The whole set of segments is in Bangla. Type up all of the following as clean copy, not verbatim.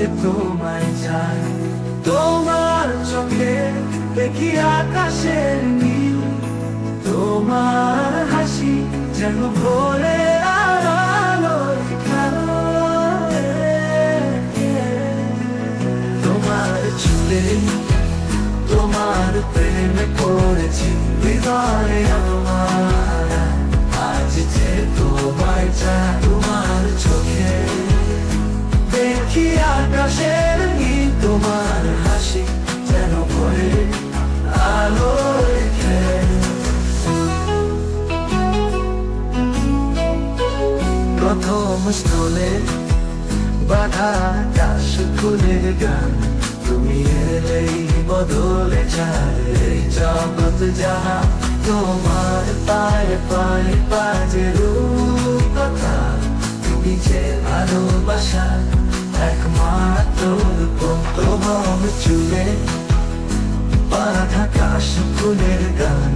যে তোমায় চাই। তোমার চোখে দেখি আকাশের নীল, তোমার হাসি যেন ভোরের আলোর খেলো। তোমার ছুঁলে তোমার প্রেমে পড়েছি হৃদয়ে আমার, আজ যে তোমায় চাই। তোমার চোখে দেখি আকাশের নীল, তোমার হাসি যেন ভোরের আলোর খেলো। প্রথম স্থলে বাধা আকাশ খুলে গান, তুমি এলেই বদলে যায় এই জগৎ জানা। তোমার পায়ে পায়ে বাজে রূপকথা, তুমি যে ভালোবাসা একমাত্র। প্রথম চুলে বাধা আকাশ ফুলের গান,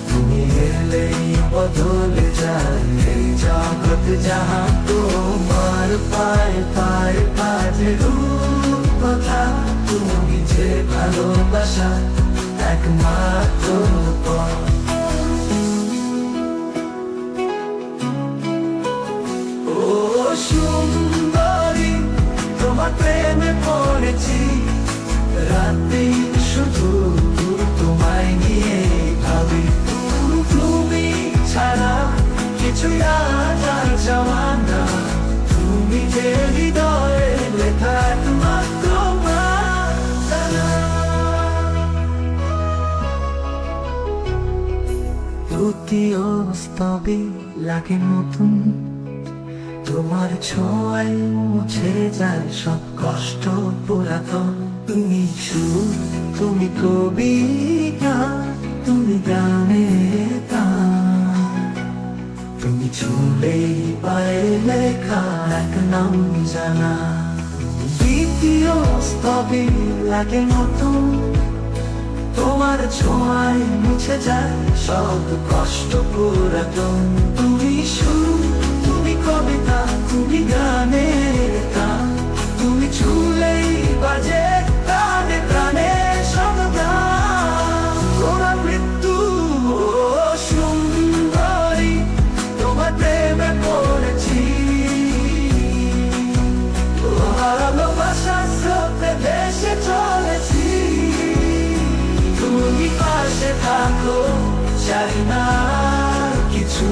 তুমি এলেই বদলে যায় এই জগৎ জানা। তোমার পায়ে পায়ে বাজে রূপকথা, তুমি যে ভালোবাসা একমাত্র পথ। ও সুন্দরী, তোমার প্রেমে পড়েছি রাতে শুধু তোমায় নিয়ে ভাবি। তুমি ছাড়া কিছু আর যাওয়া না, তুমি যে হৃদয়ে লেখা একমাত্র মাতারা। দ্বিতীয় স্তবে লাগে নতুন, তোমার ছোঁয়ায় মুছে যায় সব কষ্ট পুরাতন। তুমি সুর, তুমি কবিতা, তুমি গানের গান, তুমি ছুঁলেই পায়ে লেখা এক নাম জানা। দ্বিতীয় স্তবে লাগে নতুন, তোমার ছোঁয়ায় মুছে যায় সব কষ্ট পুরাতন। তুমি সুর, তুমি কবিতা, তুমি গানের গান, তুমি ছুঁলেই বাজে প্রাণে প্রাণে সব গান। তোমার মৃত্যু ও সুন্দরী, তোমার প্রেমে পড়েছি ভালোবাসার স্রোতে ভেসে চলেছি। তুমি পাশে থাকো, চাই না কিছু।